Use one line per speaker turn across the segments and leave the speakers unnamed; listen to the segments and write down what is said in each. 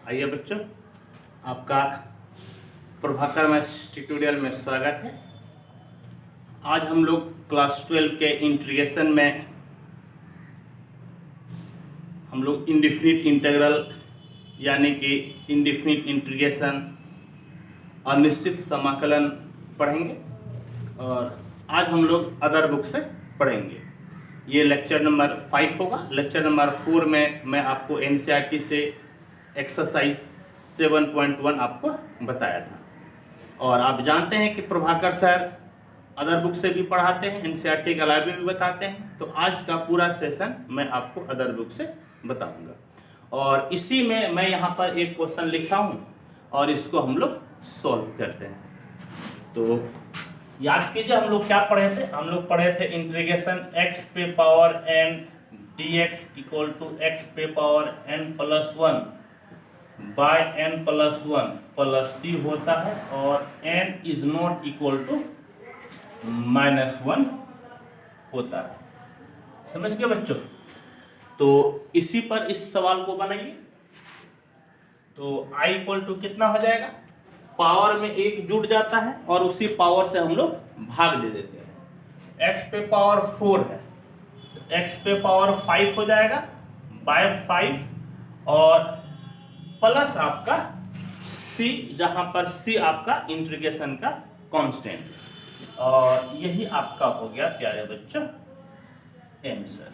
आइए बच्चों, आपका प्रभाकर मैथ्स ट्यूटोरियल में स्वागत है। आज हम लोग क्लास 12 के इंटीग्रेशन में हम लोग इंडेफिनिट इंटीग्रल यानी कि इंडेफिनिट इंटीग्रेशन अनिश्चित समाकलन पढ़ेंगे और आज हम लोग अदर बुक से पढ़ेंगे। ये लेक्चर नंबर 5 होगा। लेक्चर नंबर 4 में मैं आपको एनसीईआरटी से एक्सरसाइज 7.1 आपको बताया था और आप जानते हैं कि प्रभाकर सर अदर बुक से भी पढ़ाते हैं, एनसीईआरटी के अलावा भी बताते हैं। तो आज का पूरा सेशन मैं आपको अदर बुक से बताऊंगा और इसी में मैं यहाँ पर एक क्वेश्चन लिखा हूँ और इसको हम लोग सॉल्व करते हैं। तो याद कीजिए, हम लोग क्या पढ़े थे? हम लोग पढ़े थे इंटीग्रेशन x पे power n dx equal to x पे power n plus 1 by n plus 1 plus c होता है और n is not equal to -1 होता है। समझ गए बच्चों? तो इसी पर इस सवाल को बनाइए। तो i इक्वल टू कितना हो जाएगा? पावर में एक जुड़ जाता है और उसी पावर से हम लोग भाग दे देते हैं। x पे पावर 4 है तो x पे पावर 5 हो जाएगा बाय 5 और प्लस आपका c, जहां पर c आपका इंटीग्रेशन का कांस्टेंट और यही आपका हो गया प्यारे बच्चों आंसर।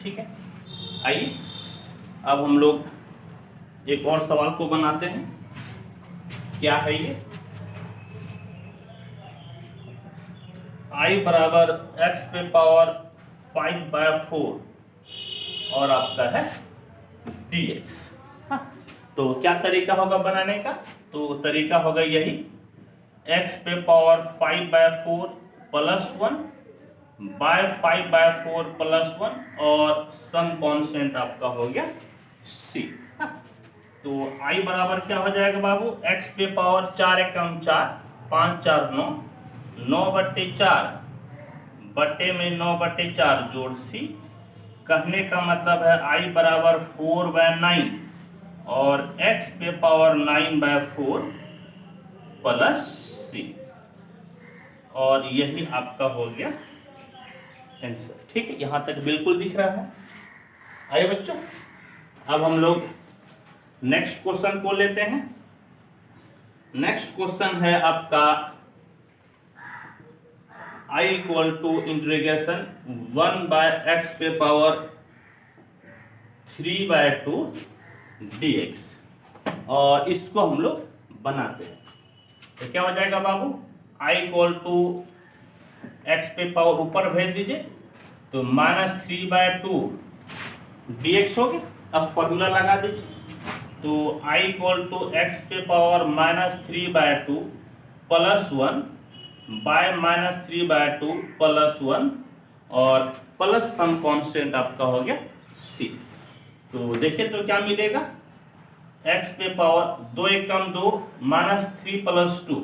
ठीक है, आइए अब हम लोग एक और सवाल को बनाते हैं। क्या है ये? i बराबर x पे पावर 5 बाय 4 और आपका है dx। तो क्या तरीका होगा बनाने का? तो तरीका होगा यही, x पे power 5 by 4 plus 1 by 5 by 4 plus 1 और सम कांस्टेंट आपका हो गया c। तो i बराबर क्या हो जाएगा बाबू? x पे पावर 4 एकम 4 5 4 9 9 बट्टे 4 बट्टे में 9 बट्टे 4 जोड़ c। कहने का मतलब है i बराबर 4 बाय 9 और x पे पावर 9 बाय 4 प्लस c और यही आपका हो गया आंसर। ठीक है, यहां तक बिल्कुल दिख रहा है। आइए बच्चों, अब हम लोग नेक्स्ट क्वेश्चन को लेते हैं। नेक्स्ट क्वेश्चन है आपका i equal to integration 1 by x पे पावर 3 बाय 2 dx और इसको हम लोग बनाते हैं। तो क्या हो जाएगा बाबू? i इक्वल टू x पे पावर ऊपर भेज दीजिए तो -3 बाय 2 dx हो गया। अब फॉर्मूला लगा दीजिए तो i इक्वल टू x पे power -3 by 2 plus 1 by -3 by 2 plus 1 और प्लस सम कांस्टेंट आपका हो गया c। तो देखिए तो क्या मिलेगा? x पे पावर 2 एकम 2 -3 प्लस 2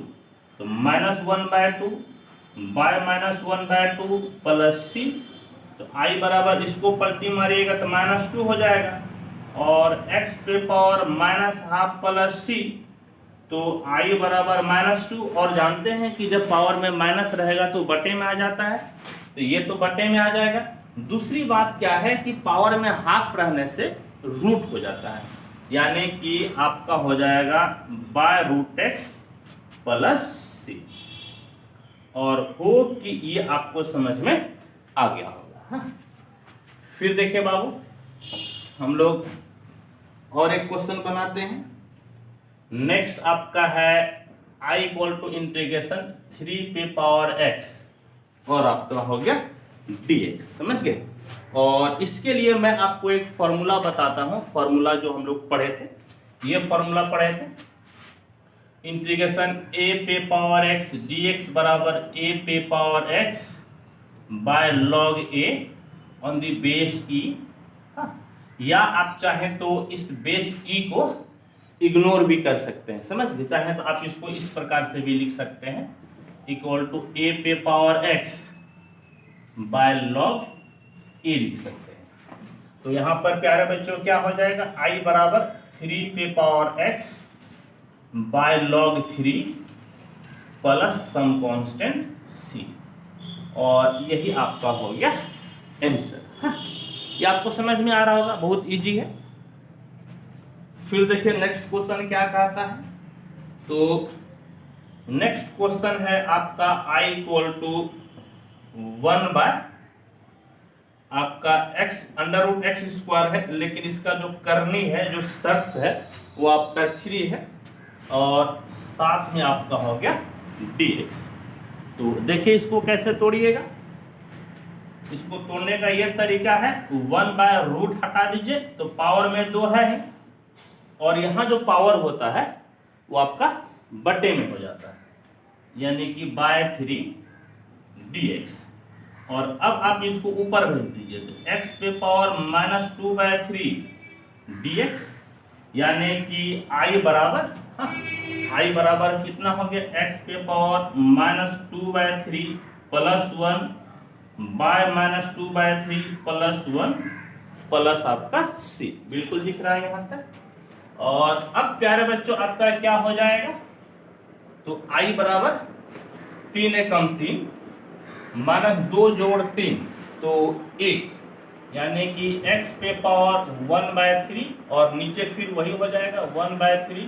तो -1 by 2 by -1 by 2 plus c। तो i बराबर इसको पलटी मारिएगा तो -2 हो जाएगा और x पे पावर -हाफ प्लस c तो i बराबर -2 और जानते हैं कि जब पावर में माइनस रहेगा तो बटे में आ जाता है, तो ये तो बटे में आ जाएगा। दूसरी बात क्या है कि पावर में हाफ रहने से रूट हो जाता है, यानी कि आपका हो जाएगा by root x plus c और होप कि ये आपको समझ में आ गया होगा। फिर देखिए बाबू, हम लोग और एक क्वेश्चन बनाते हैं। नेक्स्ट आपका है i इक्वल टू इंटीग्रेशन 3 पे पावर x और आपका हो गया dx। समझ गए? और इसके लिए मैं आपको एक फॉर्मूला बताता हूं। फॉर्मूला जो हम लोग पढ़े थे, ये फॉर्मूला पढ़े थे, इंटीग्रेशन a पे पावर x dx बराबर a पे power x by log a on the base e। या आप चाहें तो इस बेस e को इग्नोर भी कर सकते हैं। समझ गए? चाहे तो आप इसको इस प्रकार से भी लिख सकते हैं, इक्वल टू a पे power x by log a लिख सकते हैं। तो यहाँ पर प्यारे बच्चों क्या हो जाएगा, I बराबर 3 पे power x by log 3 plus some constant c, और यही आपका हो गया आंसर। हाँ, ये आपको समझ में आ रहा होगा, बहुत इजी है। फिर देखिए नेक्स्ट क्वेश्चन क्या कहता है। तो नेक्स्ट क्वेश्चन है आपका I इक्वल टू 1 बाय आपका x under root x square है, लेकिन इसका जो करनी है, जो सर्स है, वो आपका 3 है, और साथ में आपका हो गया dx। तो देखिए इसको कैसे तोड़िएगा। इसको तोड़ने का यह तरीका है, 1 बाय रूट हटा दीजिए तो पावर में 2 है, और यहाँ जो पावर होता है वो आपका बटे में हो जाता है, यानी कि बाय 3 dx। और अब आप इसको ऊपर भेज दीजिए तो x पे पावर माइनस 2 बाय 3 dx, यानी कि I बराबर, I बराबर कितना हो गया, x पे power minus 2 by 3 plus 1 by minus 2 by 3 plus 1 plus आपका c, बिल्कुल दिख रहा है यहाँ तक। और अब प्यारे बच्चों आपका क्या हो जाएगा, तो I बराबर 3 एकम 3 माइनस 2 जोड़ 3 तो 1, यानी कि x पे पावर 1 बाय 3 और नीचे फिर वही हो जाएगा 1 बाय 3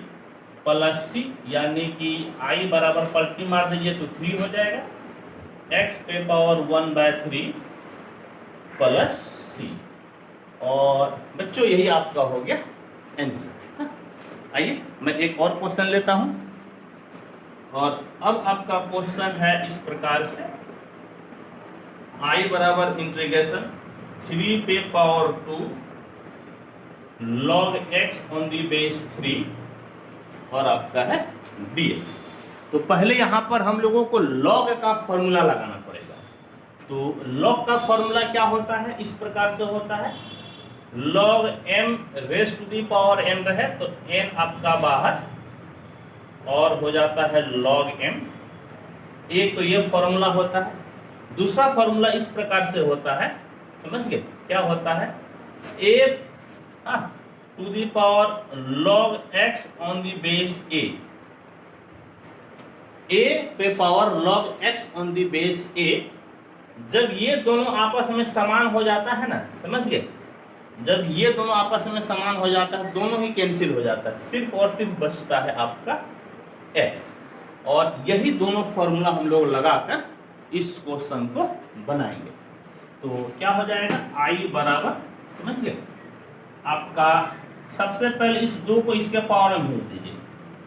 प्लस c, यानी कि I बराबर पलटी मार दीजिए तो 3 हो जाएगा, x पे पावर 1 बाय 3 प्लस c। और बच्चों यही आपका हो गया आंसर। आइए मैं एक और क्वेश्चन लेता हूं, और अब आपका क्वेश्चन है इस प्रकार से, I बराबर इंटीग्रेशन 3 पे power 2 log x on the base 3 और आपका है dx। तो पहले यहां पर हम लोगों को log का फॉर्मूला लगाना पड़ेगा। तो log का फॉर्मूला क्या होता है, इस प्रकार से होता है, log m raise to the power n रहे तो n आपका बाहर और हो जाता है log m। एक तो ये फॉर्मूला होता है। दूसरा फॉर्मूला इस प्रकार से होता है, समझ गए क्या होता है, a to the power log x on the base a पे power log x on the base a। जब ये दोनों आपस में समान हो जाता है ना, समझ गए, जब ये दोनों आपस में समान हो जाता है, दोनों ही कैंसिल हो जाता है, सिर्फ और सिर्फ बचता है आपका x। और यही दोनों फॉर्मूला हम लोग लगाकर इस क्वेश्चन को बनाएंगे। तो क्या हो जाएगा, I बराबर, समझ गए, आपका सबसे पहले इस 2 को इसके पावर में भेज दीजिए,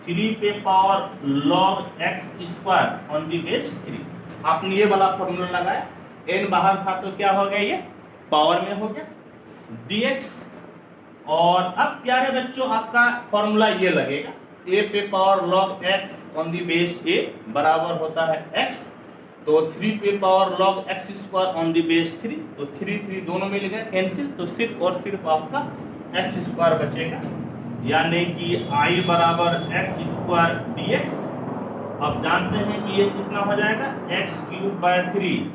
3 पे power log x square on the base 3। आपने ये वाला फॉर्मूला लगाया, n बाहर था तो क्या हो गया, ये पावर में हो गया dx। और अब प्यारे बच्चों आपका फॉर्मूला ये लगेगा, a पे power log x on the base a बराबर होता है x, तो 3 पे power log x square on the base 3, तो 3 दोनों मिल गए कैंसिल, तो सिर्फ और सिर्फ आपका x स्क्वायर बचेगा, यानी कि I बराबर x स्क्वायर dx। अब जानते हैं कि ये कितना हो जाएगा, x cube by 3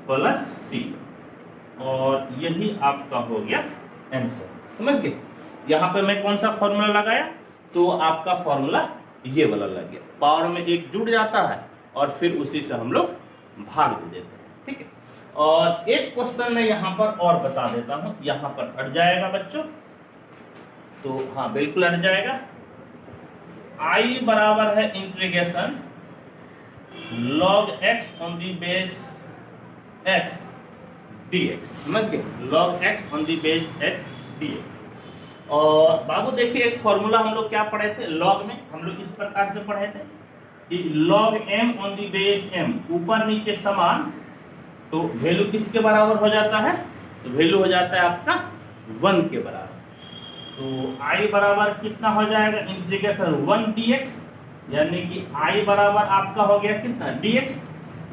plus c, और यही आपका हो गया आंसर। समझ गए, यहाँ पे मैं कौन सा फॉर्मूला लगाया, तो आपका फॉर्मूला ये वाला लग गया, पावर में एक जुड़ जाता है और फिर उसी से हम लोग भाग दे देते हैं, ठीक है। और एक क्वेश्चन मैं यहाँ पर और बता देता हूँ, यहाँ पर अट जाएगा बच्चों, तो हाँ बिल्कुल अट जाएगा। I बराबर है integration log x on the base x dx, समझ गए, log x on the base x dx। और बाबू देखिए एक फॉर्मूला हम लोग क्या पढ़े थे, log में हम लोग इस प्रकार से पढ़े थे कि log m on the base m, ऊपर नीचे समान, तो वैल्यू किसके बराबर हो जाता है, तो वैल्यू हो जाता है आपका 1 के बराबर। तो I बराबर कितना हो जाएगा, इंटीग्रेशन 1 dx, यानी कि I बराबर आपका हो गया कितना, dx।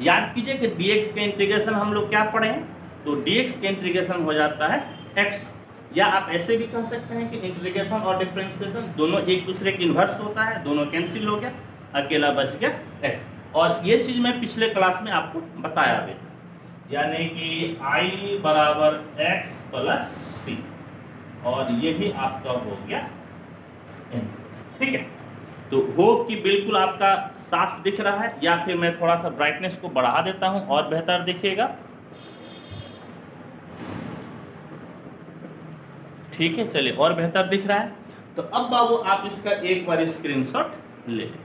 याद कीजिए कि dx के इंटीग्रेशन हम लोग क्या पढ़े हैं, तो dx के इंटीग्रेशन हो जाता है x, या आप ऐसे भी कह सकते हैं कि इंटीग्रेशन और डिफरेंशिएशन दोनों एक दूसरे के इन्वर्स होता है, दोनों कैंसिल हो गया, अकेला बच गया x। और ये चीज मैं पिछले क्लास में आपको बताया भी, यानी कि I बराबर x प्लस सी, और यही आपका हो गया आंसर। ठीक है, तो होप कि बिल्कुल आपका साफ दिख रहा है, या फिर मैं थोड़ा सा ब्राइटनेस को बढ़ा देता हूं और बेहतर दिखेगा। ठीक है, चलिए, और बेहतर दिख रहा है। तो अब बाबू आप इसका एक बार स्क्रीनशॉट ले लें।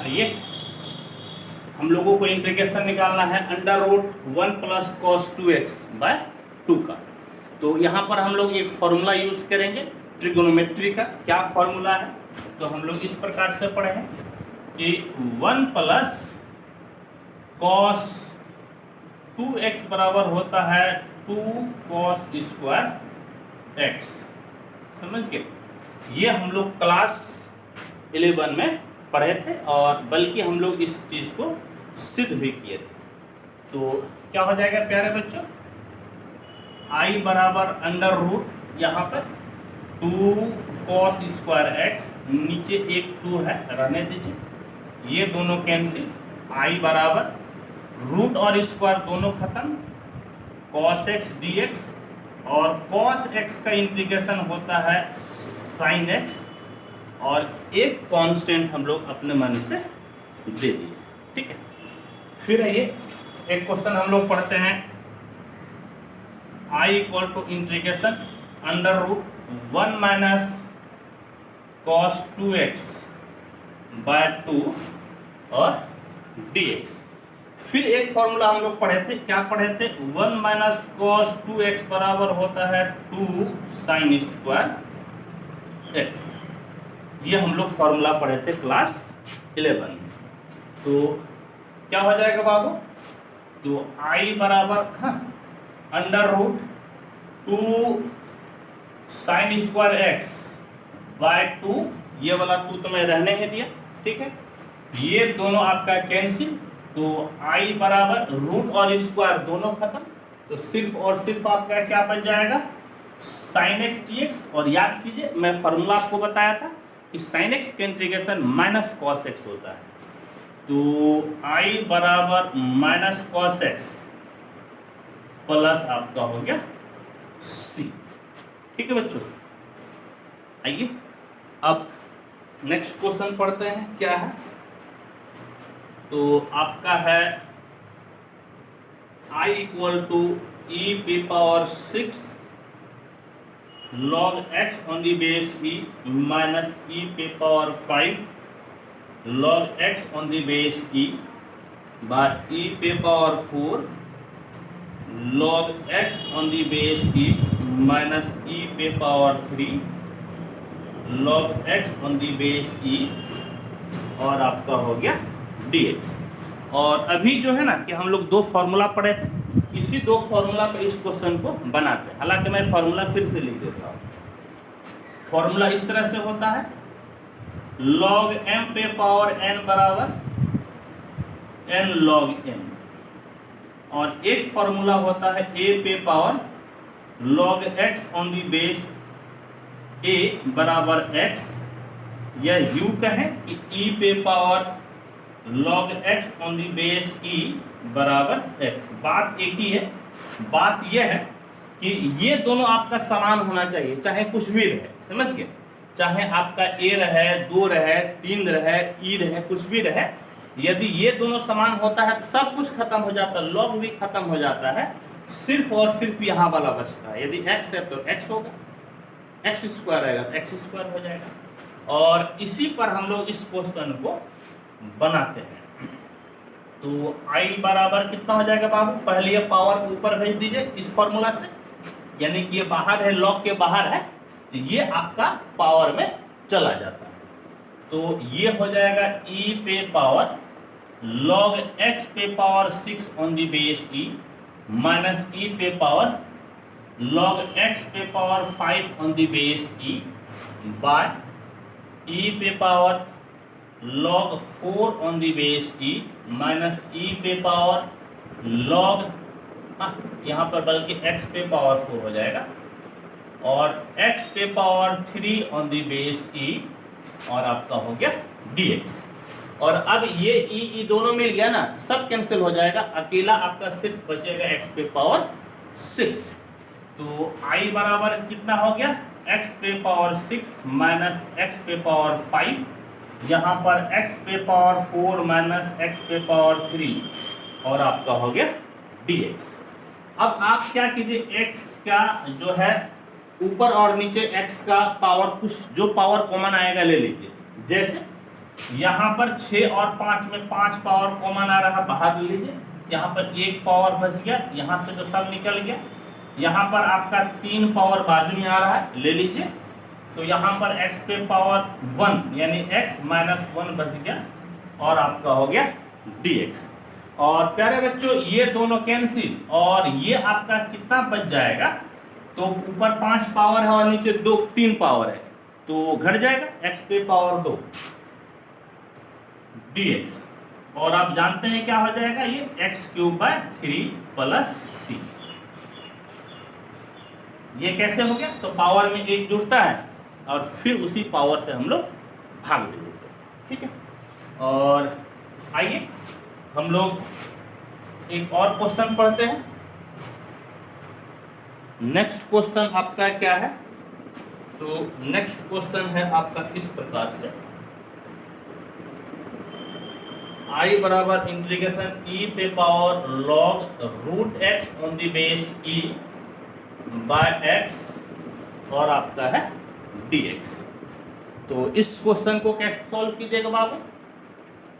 आइए, हम लोगों को इंटीग्रेशन निकालना है under root 1 plus cos 2x by 2 का। तो यहाँ पर हम लोग एक फॉर्मूला यूज करेंगे ट्रिगोनोमेट्री का। क्या फॉर्मूला है? तो हम लोग इस प्रकार से पढ़े हैं कि 1 प्लस कॉस 2x बराबर होता है 2 कॉस स्क्वायर x। समझ गए? ये हम लोग क्लास 11 में पढ़े थे, और बल्कि हम लोग इस चीज को सिद्ध भी किए थे। तो क्या हो जाएगा प्यारे बच्चों, I बराबर अंडर रूट यहाँ पर 2 कॉस स्क्वायर x, नीचे एक 2 है, रहने दीजिए, ये दोनों कैंसिल, I बराबर रूट और स्क्वायर दोनों खत्म, कॉस x dx, और कॉस x का इंटीग्रेशन होता है साइन x, और एक कांस्टेंट हम लोग अपने मन से दे दिए। ठीक है, फिर आइए एक क्वेश्चन हम लोग पढ़ते हैं। I equal to integration under root 1 minus cos 2x by 2 और dx। फिर एक फॉर्मूला हम लोग पढ़े थे, क्या पढ़े थे? 1 माइनस कॉस 2x बराबर होता है 2 साइन स्क्वायर x। ये हम लोग फॉर्मूला पढ़े थे क्लास 11 में। तो क्या हो जाएगा बाबू? तो I बराबर under root 2 sine square x by 2, ये वाला 2 तो मैं रहने ही दिया। ठीक है, ये दोनों आपका कैंसिल, तो I बराबर रूट और स्क्वायर दोनों खत्म, तो सिर्फ और सिर्फ आपका क्या बच जाएगा? Sine x dx। और याद कीजिए, मैं फॉर्मूला आपको बताया था कि साइन x का इंटीग्रेशन माइनस कॉस x होता है। तो I बराबर माइनस कॉस x प्लस आपका हो गया c। ठीक है बच्चों, आइए अब नेक्स्ट क्वेश्चन पढ़ते हैं। क्या है? तो आपका है I इक्वल टू e पे power 6 log x on the base e minus e पे power 5 log x on the base e by e पे power 4 log x on the base e minus e पे power 3 log x on the base e, और आपका हो गया dx। और अभी जो है ना कि हम लोग दो फॉर्मूला पढ़े थे, इसी दो फॉर्मूला पे इस क्वेश्चन को बनाते हैं। हालांकि मैं फॉर्मूला फिर से लिख देता हूँ। फॉर्मूला इस तरह से होता है, log m पे पावर n बराबर n log m, और एक फॉर्मूला होता है a पे power log x on the base a बराबर x, या यूं कहें कि e पे power log x on the base e बराबर x। बात एक ही है, बात यह है कि ये दोनों आपका समान होना चाहिए, चाहे कुछ भी रहे। समझ गए? चाहे आपका a रहे, 2 रहे, 3 रहे, e रहे, कुछ भी रहे, यदि ये दोनों समान होता है तो सब कुछ खत्म हो जाता है, log भी खत्म हो जाता है, सिर्फ और सिर्फ यहाँ वाला बचता है। यदि x है तो x होगा, x स्क्वायर रहेगा तो x स्क्वायर हो जाएगा। और इसी पर हम लोग इस क्वेश्चन को बनाते हैं। तो I बराबर कितना हो जाएगा बाबू? पहले ये पावर को ऊपर भेज दीजिए इस फॉर्मूला से, यानी कि ये बाहर है, लॉग के बाहर है, तो ये आपका पावर में चला जाता है। तो ये हो जाएगा e पे पावर log x पे power 6 on the base e minus e पे पावर log x पे power 5 on the base e by e पे power log 4 on the base e minus e पे पावर लॉग, यहाँ पर बल्कि x पे power 4 हो जाएगा, और x पे power 3 on the base e, और आपका हो गया dx। और अब ये e दोनों मिल गया ना, सब कैंसिल हो जाएगा, अकेला आपका सिर्फ बचेगा x पे पावर 6। तो i बराबर कितना हो गया, x पे पावर 6 माइनस x पे पावर 5, यहाँ पर x पे पावर 4 माइनस x पे पावर 3, और आपका हो गया dx। अब आप क्या कीजिए, x का जो है ऊपर और नीचे x का पावर, कुछ जो पावर कॉमन आएगा ले लीजिए। जैसे यहाँ पर 6 और 5 में 5 पावर कॉमन आ रहा, बाहर ले लीजिए। यहाँ पर 1 पावर बच गया, यहाँ से तो सब निकल गया। यहाँ पर आपका 3 पावर बाजू में आ रहा है, ले लीजिए। तो यहाँ पर x पे पावर 1 यानी x माइनस 1 बच गया, और आपका हो गया dx। और प्यारे बच्चों ये दोनों कैंसिल, और ये आपका कितना बच जाएगा, तो ऊपर 5 पावर है और नीचे 3 पावर है, तो घट जाएगा x पे पावर 2 dx। और आप जानते हैं क्या हो जाएगा, ये x³ प्लस c। ये कैसे हो गया, तो पावर में 1 जुड़ता है और फिर उसी पावर से हम लोग भाग दे देते हैं, ठीक है। और आइए हम लोग एक और क्वेश्चन पढ़ते हैं। नेक्स्ट क्वेश्चन आपका क्या है, तो नेक्स्ट क्वेश्चन है आपका इस प्रकार से, i बराबर इंटीग्रेशन e पे power log root x on the base e by x, और आपका है dx। तो इस क्वेश्चन को कैसे सॉल्व कीजिएगा बाबू,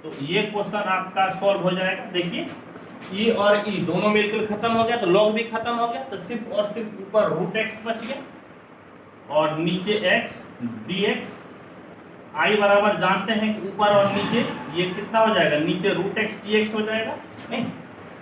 तो ये क्वेश्चन आपका सॉल्व हो जाएगा। देखिए e और e दोनों मिलकर खत्म हो गया, तो log भी खत्म हो गया, तो सिर्फ और सिर्फ ऊपर रूट x बच गया, और नीचे x dx। i बराबर जानते हैं कि ऊपर और नीचे ये कितना हो जाएगा, नीचे रूट x dx हो जाएगा, नहीं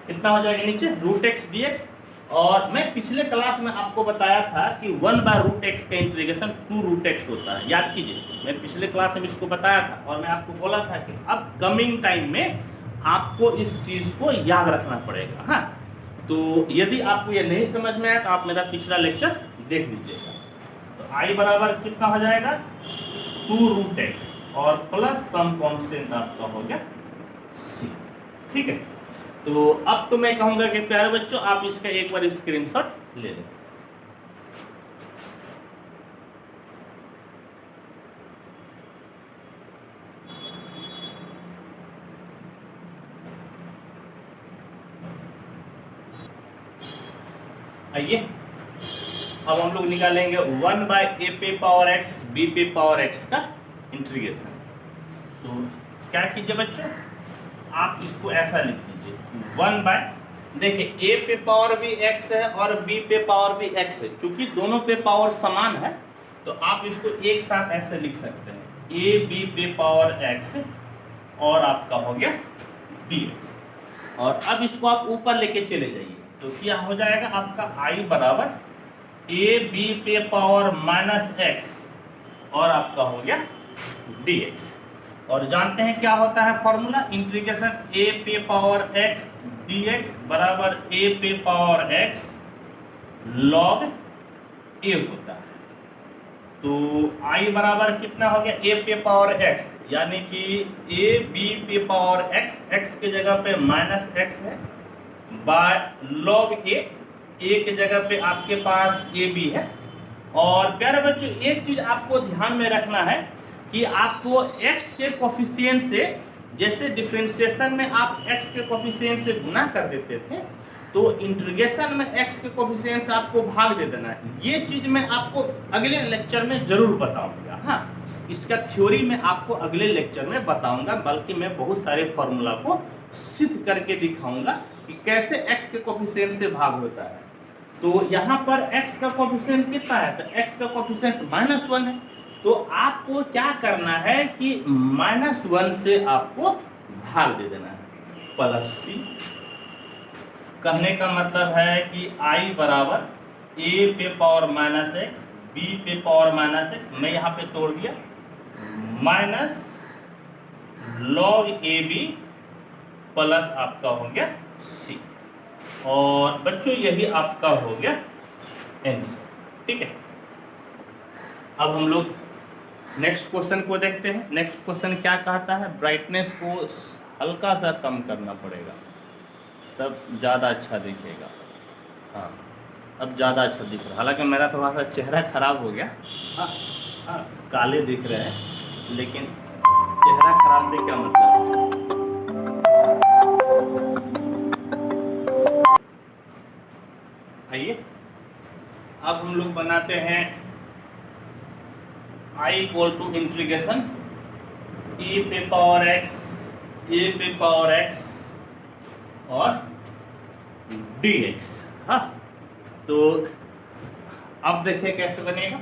कितना हो जाएगा, नीचे रूट x dx। और मैं पिछले क्लास में आपको बताया था कि 1/√x का इंटीग्रेशन 2√x होता है, याद कीजिए, मैं पिछले क्लास में इसको बताया था, और मैं आपको बोला था कि अब कमिंग टाइम में आपको इस चीज को याद रखना पड़ेगा। हाँ, तो यदि आपको ये नहीं समझ में आया तो आप मेरा पिछला लेक्चर देख लीजिएगा। तो i बराबर कितना हो जाएगा, 2√x, और प्लस सम कांस्टेंट आपका हो गया c, ठीक है। तो अब तो मैं कहूंगा कि प्यारे बच्चों आप इसका एक बार स्क्रीनशॉट ले लें। आइए अब हम लोग निकालेंगे 1/a पे पावर x b पे पावर x का इंटीग्रेशन। तो क्या कीजिए बच्चों, आप इसको ऐसा लिख दीजिए 1/, देखिए a पे पावर भी x है और b पे पावर भी x है, क्योंकि दोनों पे पावर समान है तो आप इसको एक साथ ऐसे लिख सकते हैं, a b पे पावर x और आपका हो गया dx। और अब इसको आप ऊपर लेके चले जाइए, तो क्या हो जाएगा आपका i बराबर a b पे पावर -x और आपका हो गया dx। और जानते हैं क्या होता है फॉर्मूला, इंटीग्रेशन a पे पावर x dx बराबर a पे पावर x log a होता है। तो i बराबर कितना हो गया, a पे पावर x, यानी कि a b पे पावर x, x के जगह पे -x है, बाय log a की जगह पे आपके पास a b है। और प्यारे बच्चों एक चीज आपको ध्यान में रखना है कि आपको x के कोफिशिएंट से, जैसे डिफरेंशिएशन में आप x के कोफिशिएंट से गुना कर देते थे, तो इंटीग्रेशन में x के कोफिशिएंट से आपको भाग दे देना है। ये चीज मैं आपको अगले लेक्चर में जरूर बताऊंगा। हाँ, इसका थ्योरी में आपको अगले लेक्चर में बताऊंगा, बल्कि मैं बहुत सारे फॉर्मूला को सिद्ध करके दिखाऊंगा कि कैसे x के कोफिशिएंट से भाग होता है। तो यहाँ पर x का कोफिशिएंट कितना है, तो x का कोफिशिएंट -1 है, तो आपको क्या करना है कि -1 से आपको भाग दे देना है, प्लस c। कहने का मतलब है कि i बराबर a पे पावर -x b पे पावर -x, मैं यहाँ पे तोड़ दिया, माइनस log ab प्लस आपका हो गया c। और बच्चों यही आपका हो गया आंसर। ठीक है, अब हम लोग नेक्स्ट क्वेश्चन को देखते हैं। नेक्स्ट क्वेश्चन क्या कहता है, ब्राइटनेस को हल्का सा कम करना पड़ेगा तब ज़्यादा अच्छा दिखेगा। हाँ, अब ज़्यादा अच्छा दिख रहा है, हालांकि मेरा थोड़ा सा चेहरा खराब हो गया। हाँ हाँ, काले दिख रहे हैं, लेकिन चेहरा खराब से क्या मतलब। आइए अब हम लोग बनाते हैं i equal to integration e पे पावर x, a पे पावर x और dx। हाँ, तो अब देखिए कैसे बनेगा।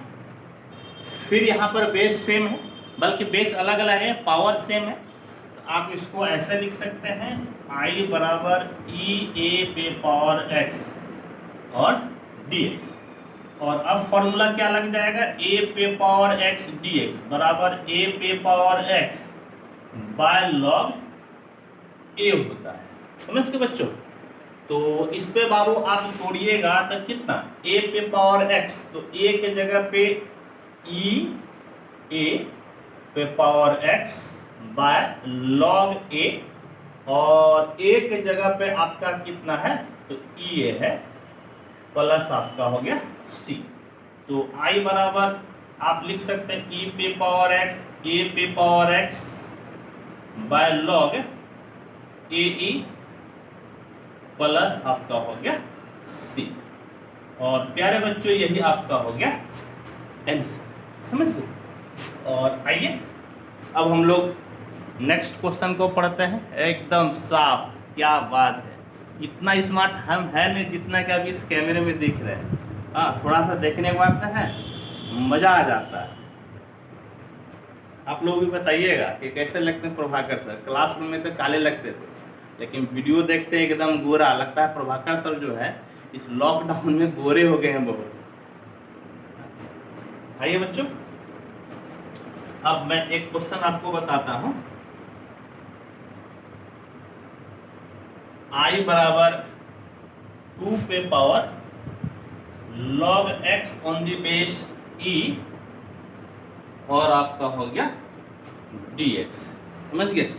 फिर यहाँ पर बेस सेम है, बल्कि बेस अलग अलग है, पावर सेम है। तो आप इसको ऐसे लिख सकते हैं i बराबर e a पे पावर x और dx। और अब फॉर्मूला क्या लग जाएगा, a पे पावर x dx बराबर a पे power x by log a होता है। समझ के बच्चों, तो इस पे बाबू आप तोड़िएगा तो कितना, a पे पावर x, तो a के जगह पे e a पे power x by log a, और a के जगह पे आपका कितना है, तो e a है, प्लस आपका हो गया c। तो i बराबर आप लिख सकते हैं e पे पावर x a पे power x by log A E plus आपका हो गया c। और प्यारे बच्चों यही आपका हो गया आंसर। समझ गए। और आइए अब हम लोग नेक्स्ट क्वेश्चन को पढ़ते हैं। एकदम साफ, क्या बात है, इतना स्मार्ट हम है नहीं जितना कि अभी इस कैमरे में दिख रहे हैं। हाँ, थोड़ा सा देखने के बाद है मजा आ जाता है। आप लोग भी बताइएगा कि कैसे लगते हैं प्रभाकर सर। क्लासरूम में तो काले लगते थे, लेकिन वीडियो देखते एकदम गोरा लगता है। प्रभाकर सर जो है इस लॉकडाउन में गोरे हो गए हैं बहुत। आइए बच्चों, अब मैं एक क्वेश्चन आपको बताता हूं। i बराबर 2 पे power log x on the base e और आपका हो गया dx। समझ गए,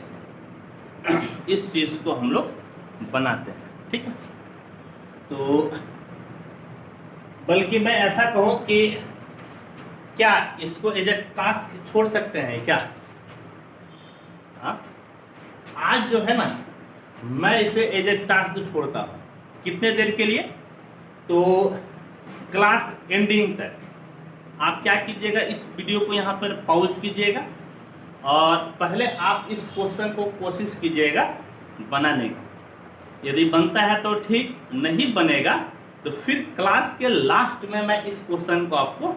इस चीज को हम लोग बनाते हैं। ठीक है, तो बल्कि मैं ऐसा कहूं कि क्या इसको एज ए टास्क छोड़ सकते हैं क्या। हाँ, आज जो है ना मैं इसे एज ए टास्क छोड़ता हूं। कितने देर के लिए, तो क्लास एंडिंग तक आप क्या कीजिएगा, इस वीडियो को यहाँ पर पॉज कीजिएगा और पहले आप इस क्वेश्चन को कोशिश कीजिएगा बनाने का। यदि बनता है तो ठीक, नहीं बनेगा तो फिर क्लास के लास्ट में मैं इस क्वेश्चन को आपको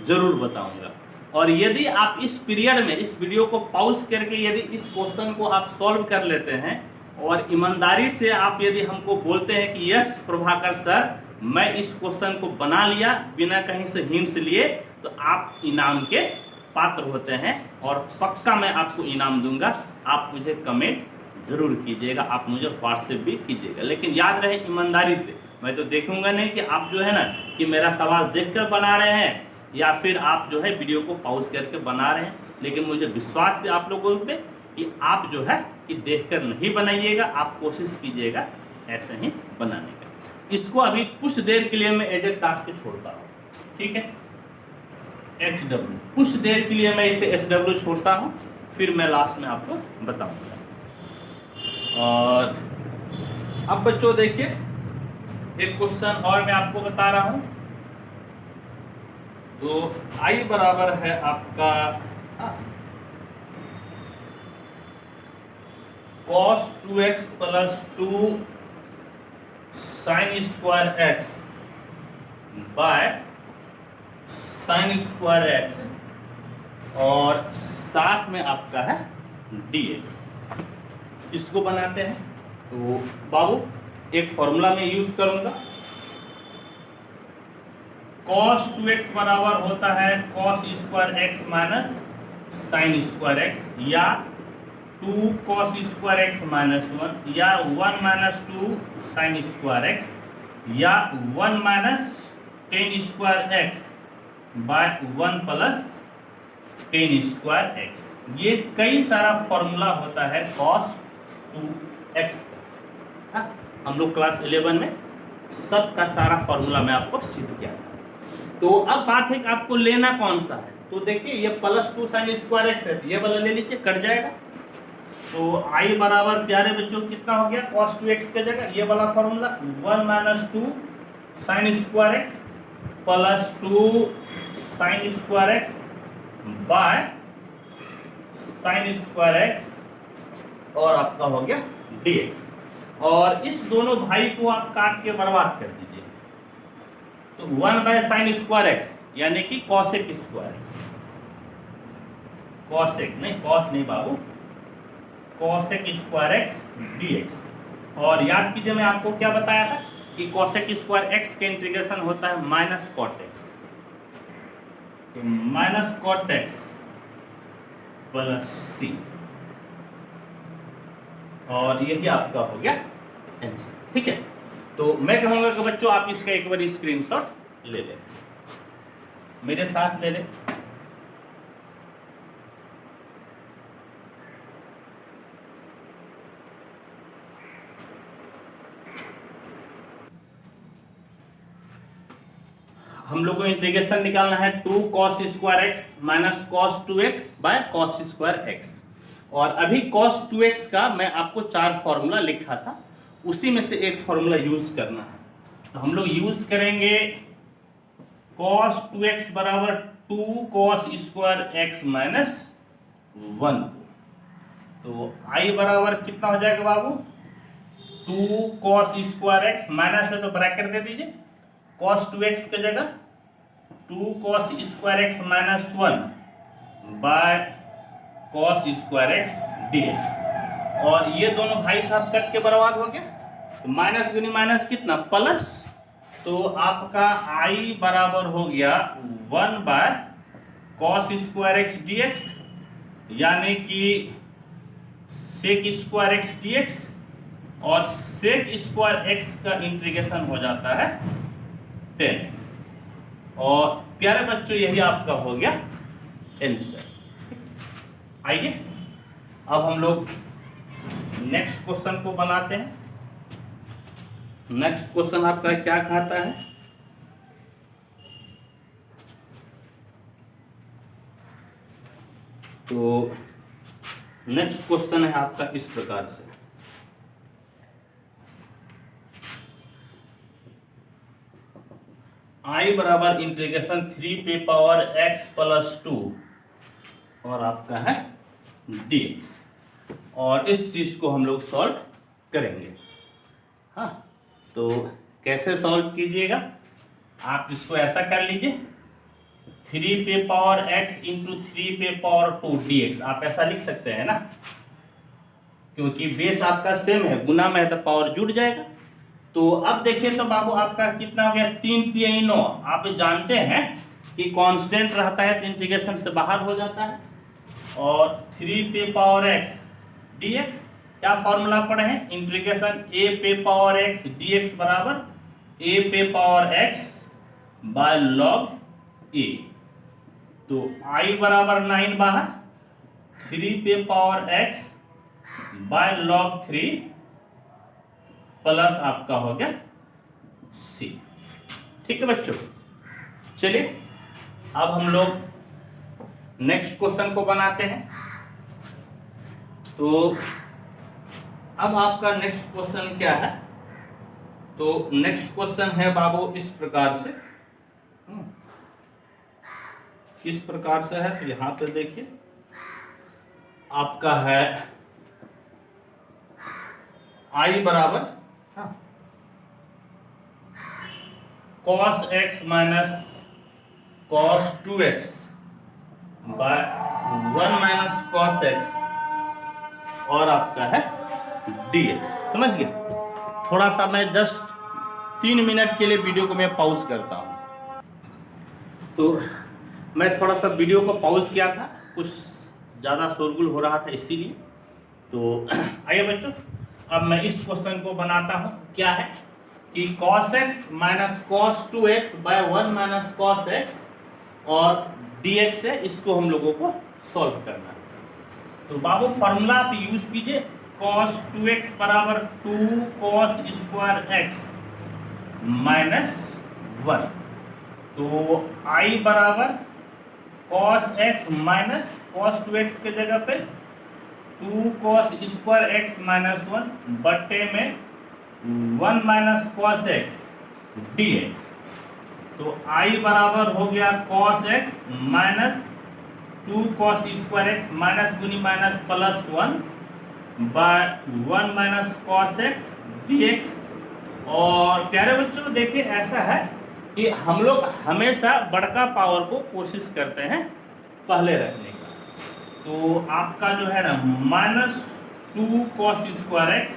जरूर बताऊंगा। और यदि आप इस पीरियड में इस वीडियो को पॉज करके यदि इस क्वेश्चन को आप सॉल्व कर लेते हैं और ईमानदारी से आप यदि हमको बोलते हैं कि यस प्रभाकर सर मैं इस क्वेश्चन को बना लिया बिना कहीं से हिंट्स लिए, तो आप इनाम के पात्र होते हैं और पक्का मैं आपको इनाम दूंगा। आप मुझे कमेंट जरूर कीजिएगा, आप मुझे व्हाट्सएप भी कीजिएगा, लेकिन याद रहे ईमानदारी से। मैं तो देखूंगा नहीं कि आप जो है ना कि मेरा सवाल देखकर बना रहे हैं या फिर आप जो है वीडियो को पॉज करके बना रहे हैं, लेकिन मुझे विश्वास है आप लोगों पे कि आप जो है कि देखकर नहीं बनाइएगा, आप कोशिश कीजिएगा ऐसे ही बनाने का। इसको अभी कुछ देर के लिए मैं एज ए टास्क छोड़ता हूँ। ठीक है, HW कुछ देर के लिए मैं इसे HW छोड़ता हूँ, फिर मैं लास्ट में आपको बताऊंगा। और अब बच्चों देखिए एक क्वेश्चन और मैं आपको बता रहा हूँ। तो I बराबर है आपका cos 2x plus 2 sine square x bye sine square x और साथ में आपका है dx। इसको बनाते हैं। तो बाबू एक फॉर्मूला में यूज करूंगा। cos 2x बराबर होता है cos square x minus sine square x, या 2 cos स्क्वायर एक्स माइनस 1 या 1 माइनस 2 साइन स्क्वायर एक्स या 1 minus tan square x by 1 plus tan square x. ये कई सारा फॉर्मूला होता है cos 2x का। हम लोग क्लास 11 में सबका सारा फॉर्मूला मैं आपको सिद्ध किया था। तो अब बात है कि आपको लेना कौन सा है। तो देखिए ये प्लस 2 साइन स्क्वायर एक्स है, ये वाला ले लीजिए, कट जाएगा। तो आई बराबर प्यारे बच्चों कितना हो गया, cos 2x के जगह ये वाला formula 1 minus 2 sine square x plus 2 sine square x bye sine square x और आपका हो गया dx। और इस दोनों भाई को आप काट के बर्बाद कर दीजिए। तो 1 बाय साइन स्क्वायर एक्स यानी कि कॉसेक स्क्वायर एक्स, कॉसेक नहीं, कॉस नहीं बाबू, कॉसेक स्क्वायर एक्स dx। और याद कीजिए मैं आपको क्या बताया था कि कॉसेक स्क्वायर एक्स का इंटीग्रेशन होता है माइनस कॉट एक्स। तो माइनस कॉट एक्स प्लस सी, और यही आपका हो गया आंसर। ठीक है, तो मैं कहूंगा कि बच्चों आप इसका एक बार स्क्रीनशॉट ले लें, मेरे साथ ले लें। हम लोग को इंटीग्रेशन निकालना है 2 cos square x minus cos 2x by cos square x. और अभी cos 2x का मैं आपको 4 फॉर्मूला लिखा था, उसी में से एक फॉर्मूला यूज करना है। तो हम लोग यूज करेंगे cos 2x बराबर 2 cos स्क्वायर एक्स माइनस 1। तो आई बराबर कितना हो जाएगा बाबू, 2 cos स्क्वायर एक्स माइनस है तो ब्रैकेट दे दीजिए, cos 2x की जगह 2 cos square x minus 1 by cos square x dx। और ये दोनों भाई साहब कट के बर्बाद हो गया। तो माइनस गुनी माइनस कितना प्लस, तो आपका आई बराबर हो गया 1 by cos square x dx यानी कि sec स्क्वायर एक्स dx। और sec स्क्वायर एक्स का इंटीग्रेशन हो जाता है 10x। और प्यारे बच्चों यही आपका हो गया आंसर। आइए अब हम लोग नेक्स्ट क्वेश्चन को बनाते हैं। नेक्स्ट क्वेश्चन आपका क्या कहता है, तो नेक्स्ट क्वेश्चन है आपका इस प्रकार से, आई बराबर इंटीग्रेशन 3 पे पावर x प्लस 2 और आपका है dx। और इस चीज को हम लोग सॉल्व करेंगे। हाँ, तो कैसे सॉल्व कीजिएगा, आप इसको ऐसा कर लीजिए 3 पे पावर x इंटू 3 पे पावर 2 dx। आप ऐसा लिख सकते हैं ना, क्योंकि बेस आपका सेम है, गुना में है तो पावर जुड़ जाएगा। तो अब देखिए तो बाबू आपका कितना हो गया, 3 3 9। आप जानते हैं कि कांस्टेंट रहता है तो इंटीग्रेशन से बाहर हो जाता है। और 3 पे पावर x dx, क्या फॉर्मूला पढ़े हैं, इंटीग्रेशन a पे पावर x dx बराबर a पे power x by log a। तो i बराबर 9 बाहर, 3 पे power x by log 3 plus आपका हो गया c। ठीक है बच्चों, चलिए अब हम लोग नेक्स्ट क्वेश्चन को बनाते हैं। तो अब आपका नेक्स्ट क्वेश्चन क्या है, तो नेक्स्ट क्वेश्चन है बाबू इस प्रकार से, किस प्रकार से है, तो यहां पे देखिए आपका है आई बराबर cos x minus cos 2x by 1 minus cos x और आपका है dx। समझ गए। थोड़ा सा मैं जस्ट 3 मिनट के लिए वीडियो को मैं पॉज करता हूं। तो मैं थोड़ा सा वीडियो को पॉज किया था, कुछ ज़्यादा शोरगुल हो रहा था इसीलिए। तो आइए बच्चों, अब मैं इस क्वेश्चन को बनाता हूं। क्या है कि cos x minus cos 2x by 1 minus cos x और dx है, इसको हम लोगों को सॉल्व करना है। तो बाबू फॉर्मूला आप यूज कीजिए, cos 2x बराबर 2 cos स्क्वायर x माइनस 1। तो I बराबर cos x minus cos 2x के जगह पे 2 cos स्क्वायर x माइनस 1 बट्टे में 1 माइनस cos x dx। तो I बराबर हो गया cos x minus 2 cos square x minus गुनी minus plus 1 by 1 minus cos x dx। और प्यारे बच्चों देखिए, ऐसा है कि हम लोग हमेशा बड़का पावर को कोशिश करते हैं पहले रखने का। तो आपका जो है ना minus 2 cos square x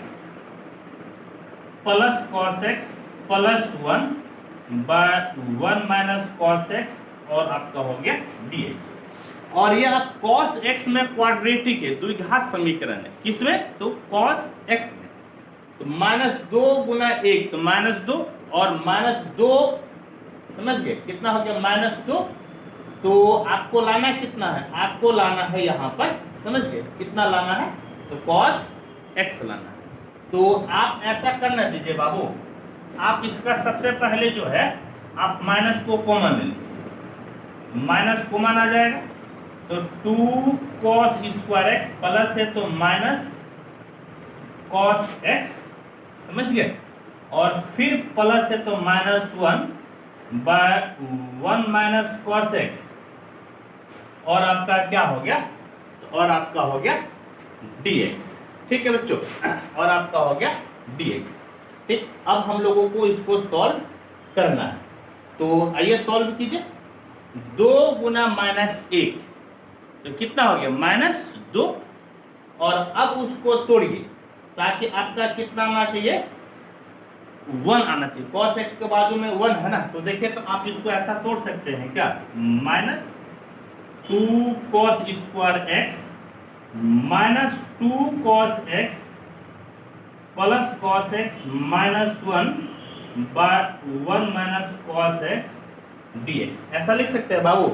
plus cos x plus 1 by 1 minus cos x और आपका हो गया dx। और यह cos x में क्वाड्रेटिक है, द्विघात समीकरण है। किसमें? तो cos x में। तो माइनस 2 गुना 1 तो माइनस 2 और माइनस 2, समझ गए कितना हो गया? माइनस 2। तो आपको लाना कितना है? आपको लाना है यहाँ पर, समझ गए कितना लाना है? तो cos x लाना है। तो आप ऐसा करना दीजिए बाबू, आप इसका सबसे पहले जो है आप माइनस को कॉमन ले लीजिए, माइनस कॉमन आ जाएगा। तो 2 cos स्क्वायर x प्लस है तो माइनस cos x, समझ गए, और फिर प्लस है तो minus 1 by 1 minus cos x और आपका क्या हो गया? और आपका हो गया dx। ठीक है बच्चों, और आपका हो गया dx। ठीक, अब हम लोगों को इसको सॉल्व करना है। तो आइए सॉल्व कीजिए। 2 गुना माइनस 1 तो कितना हो गया? माइनस 2। और अब उसको तोड़िए ताकि आपका कितना आना चाहिए? 1 आना चाहिए। cos x के बाजू में 1 है ना, तो देखिए तो आप इसको ऐसा तोड़ सकते हैं क्या? Minus 2 cos square x minus 2 cos x plus cos x minus 1 by 1 minus cos x dx। ऐसा लिख सकते हैं बाबू,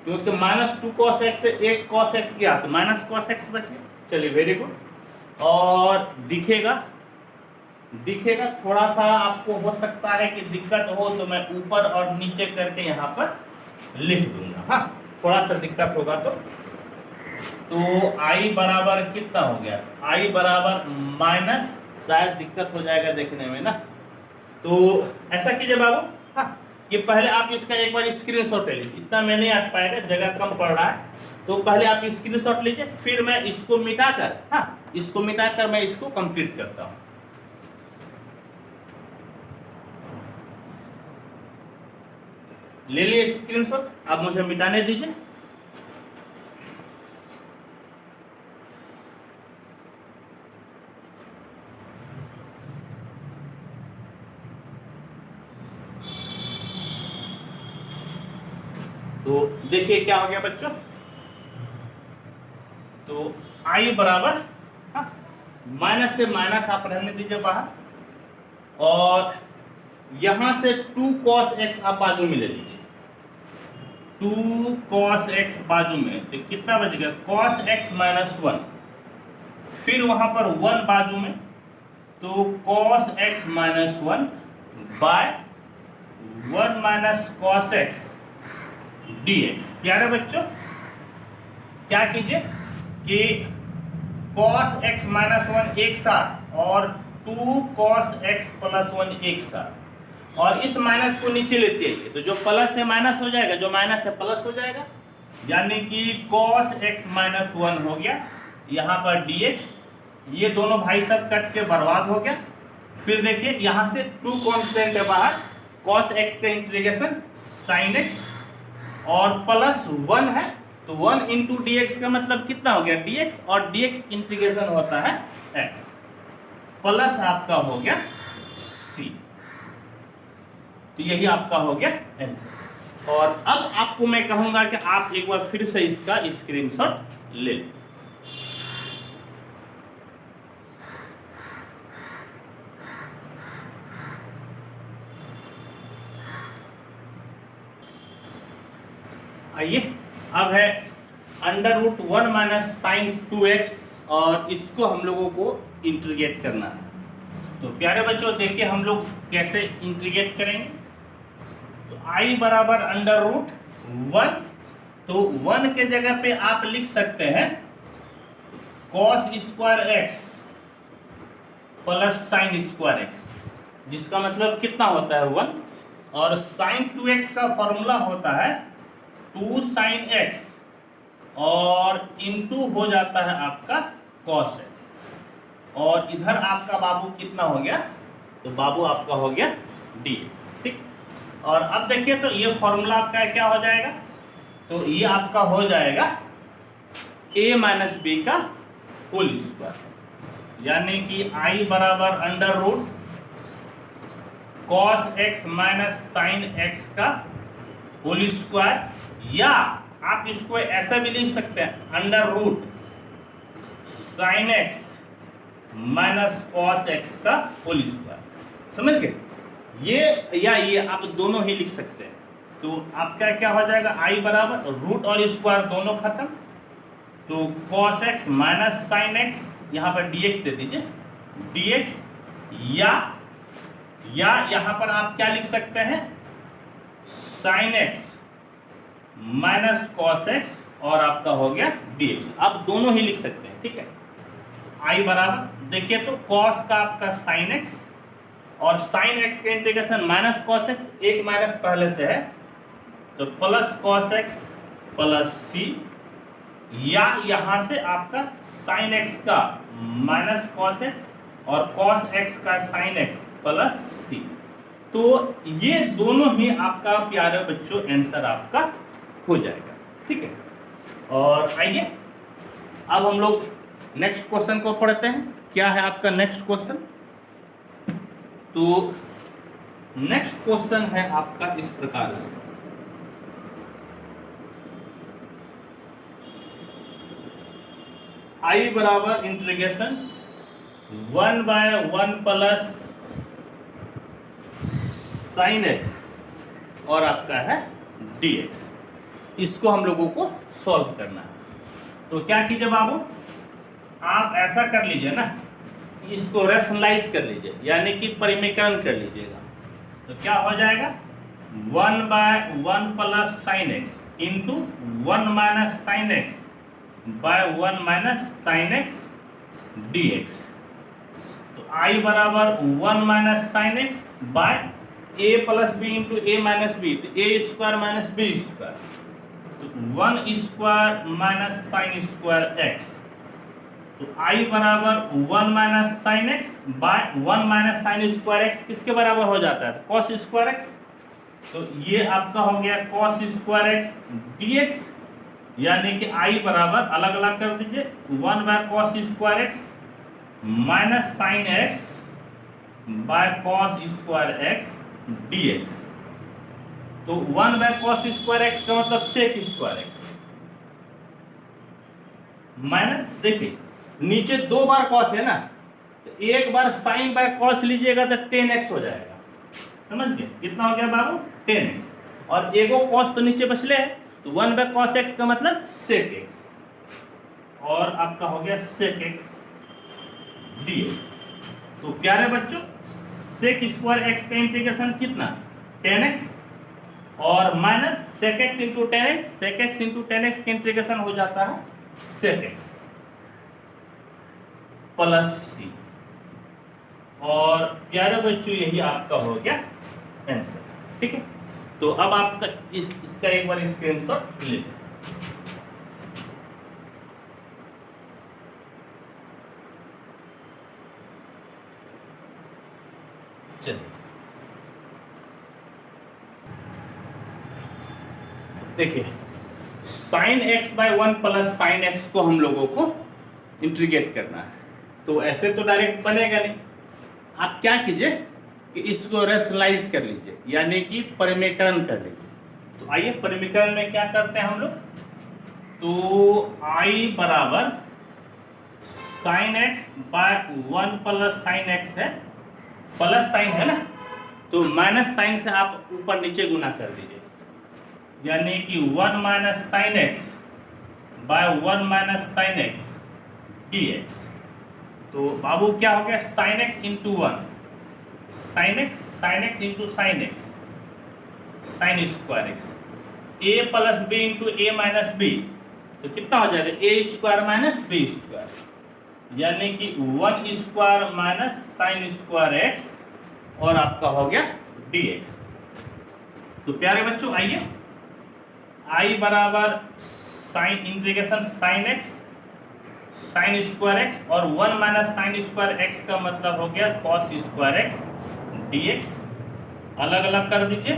क्योंकि माइनस 2 cos x से 1 cos x गया तो माइनस cos x बच गया। चलिए वेरी गुड। और दिखेगा थोड़ा सा आपको हो सकता है कि दिक्कत हो, तो मैं ऊपर और नीचे करके यहाँ पर लिख दूंगा। हाँ, थोड़ा सा दिक्कत होगा तो I बराबर कितना हो गया? I बराबर माइनस, शायद दिक्कत हो जाएगा देखने में ना। तो ऐसा कीजिए बाबू, हाँ, ये पहले आप इसका एक बार स्क्रीनशॉट ले लीजिए। इतना मैं नहीं आ पाएगा, जगह कम पड़ रहा है, तो पहले आप स्क्रीनशॉट लीजिए, फिर मैं इसको मिटाकर, हाँ, इसको मिटाकर मैं इसको कंप्लीट करता हूँ। ले लिए स्क्रीनशॉट, अब मुझे मिटाने दीजिए। तो देखिए क्या हो गया बच्चों। तो I बराबर, माइनस से माइनस आप रहने दीजिए बाहर, और यहां से 2 cos x आप बाजू में ले लीजिए। 2 cos x बाजू में तो कितना बच गया? cos x माइनस 1, फिर वहां पर 1 बाजू में, तो cos x minus 1 by 1 minus cos x dx। प्यारे बच्चों क्या कीजिए कि cos x माइनस 1 एक साथ और 2 cos x प्लस 1 एक साथ, और इस माइनस को नीचे लेते आइए, तो जो प्लस से माइनस हो जाएगा, जो माइनस से प्लस हो जाएगा, यानी कि cos x माइनस 1 हो गया यहाँ पर dx। ये दोनों भाई सब कट के बर्बाद हो गया। फिर देखिए यहाँ से 2 कांस्टेंट है बाहर, cos x का इंटीग्रेशन sin x और प्लस 1 है, तो 1 इंटू dx का मतलब कितना हो गया? dx, और dx इंटीग्रेशन होता है x, प्लस आपका हो गया c। तो यही आपका हो गया आंसर। और अब आपको मैं कहूंगा कि आप एक बार फिर से इसका स्क्रीनशॉट ले लें। आइए अब है under root 1 minus sign 2x और इसको हम लोगों को इंटीग्रेट करना है। तो प्यारे बच्चों देखिए हम लोग कैसे इंटीग्रेट करेंगे। तो i बराबर अंडर रूट 1, तो 1 के जगह पे आप लिख सकते हैं cos square x plus sign square x, जिसका मतलब कितना होता है 1, और साइन 2x का फॉर्मूला होता है 2 साइन x और इनटू हो जाता है आपका cos x, और इधर आपका बाबू कितना हो गया, तो बाबू आपका हो गया dx। ठीक, और अब देखिए तो ये फॉर्मूला आपका क्या हो जाएगा, तो ये आपका हो जाएगा a माइनस बी का होल स्क्वायर, यानी कि i बराबर under root cos x minus sine x का होल स्क्वायर, या आप इसको ऐसा भी लिख सकते हैं under root sine x minus cos x का होल स्क्वायर। समझ गए, ये आप दोनों ही लिख सकते हैं। तो आपका क्या हो जाएगा, i बराबर रूट और स्क्वायर दोनों खत्म, तो cos x minus sine x, यहाँ पर dx दे दीजिए dx, या यहाँ पर आप क्या लिख सकते हैं sine x minus cos x और आपका हो गया dx, आप दोनों ही लिख सकते हैं। ठीक है, i बराबर देखिए तो cos का आपका साइन x और साइन x का इंटीग्रेशन माइनस कॉस x, एक माइनस पहले से है तो plus cos x plus c, या यहाँ से आपका साइन x का माइनस कॉस x और कॉस x का साइन x प्लस c। तो ये दोनों ही आपका प्यारे बच्चों आंसर आपका हो जाएगा। ठीक है, और आइए अब हम लोग नेक्स्ट क्वेश्चन को पढ़ते हैं। क्या है आपका नेक्स्ट क्वेश्चन, तो नेक्स्ट क्वेश्चन है आपका इस प्रकार से, i बराबर इंटीग्रेशन 1/1 प्लस साइन x और आपका है dx, इसको हम लोगों को सॉल्व करना है। तो क्या कीजिए बाबू, आप ऐसा कर लीजिए ना, इसको रैशनलाइज कर लीजिए, यानी कि परिमीकरण कर लीजिएगा। तो क्या हो जाएगा 1/1 plus sine x into 1 minus sine x by 1 minus sine x dx। तो i बराबर 1 minus sine x by a plus b into a minus b, तो a square minus b square, तो 1 square minus sine square x। तो i बराबर 1 minus sine x by 1 minus sine square x किसके बराबर हो जाता है, cos स्क्वायर x। तो ये आपका हो गया cos स्क्वायर x dx, यानी कि i बराबर अलग अलग कर दीजिए 1 by cos square x minus sine x by cos square x dx। तो 1 बाय cos स्क्वायर x का मतलब sec स्क्वायर x माइनस, देखिए नीचे 2 बार cos है ना, तो एक बार sin बाय cos लीजिएगा तो 10x हो जाएगा। समझ गए, कितना हो गया बाबू 10x, और एगो cos तो नीचे बचले है, तो 1 बाय cos x का मतलब sec x, और आपका हो गया sec x dx। तो प्यारे बच्चों sec स्क्वायर x का इंटीग्रेशन कितना 10x और minus sec x into 10x, sec x into 10x का इंटीग्रेशन हो जाता है sec x प्लस c, और प्यारे बच्चों यही आपका हो गया आंसर। ठीक है, तो अब आपका इसका एक बार स्क्रीनशॉट ले लें। चलिए देखिए sine x by 1 plus sine x को हम लोगों को इंटीग्रेट करना है, तो ऐसे तो डायरेक्ट बनेगा नहीं। आप क्या कीजिए कि इसको रैशनलाइज कर लीजिए, यानी कि परिमीकरण कर लीजिए। तो आइए परिमीकरण में क्या करते हैं हम लोग, तो i बराबर sine x by 1 plus sine x है, प्लस साइन है ना, तो माइनस साइन से आप ऊपर नीचे गुना कर दीजिए, यानी कि 1 minus sine x by 1 minus sine x d x. तो बाबू क्या हो गया, sine x into 1 sine x into sine x sine square x, a plus b into a minus b, तो कितना हो जाएगा a square minus b square, यानी कि 1 square minus sine square x और आपका हो गया डी एक्स। तो प्यारे बच्चों आइए, आई बराबर sine integration sine x sine square x और 1 माइनस साइन स्क्वायर एक्स का मतलब हो गया cos square x d x. अलग अलग कर दीजिए,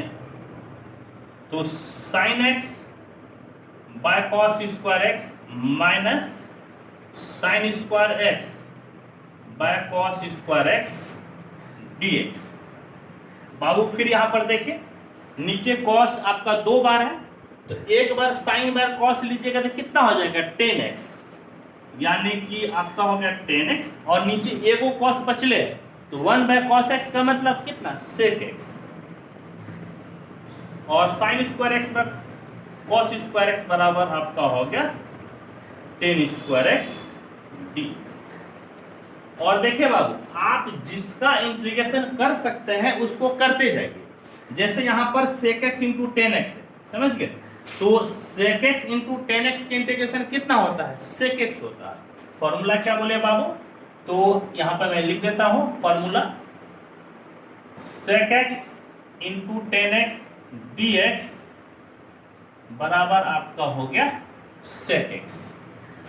तो sine x by cos square x minus sine square x by cos square x d x. बाबू फिर यहां पर देखिए, नीचे कॉस आपका 2 बार है, तो एक बार साइन बार कॉस लीजिएगा तो कितना हो जाएगा 10x, यानी कि आपका हो गया 10x और नीचे एगो कॉस बचले तो 1 बाय कॉस एक्स का मतलब कितना सेक एक्स, और साइन स्क्वायर एक्स पर कॉस स्क्वायर एक्स बराबर आपका हो गया 10 स्क्वायर एक्स डी। और देखिए बाबू, आप जिसका इंटीग्रेशन कर सकते हैं उसको करते जाइए। जैसे यहां पर sec x इंटू 10x है, समझ गए, तो sec x इंटू 10x के इंटीग्रेशन कितना होता है sec x होता है। फॉर्मूला क्या बोले बाबू, तो यहां पर मैं लिख देता हूं formula, sec x into 10x dx बराबर आपका हो गया sec x।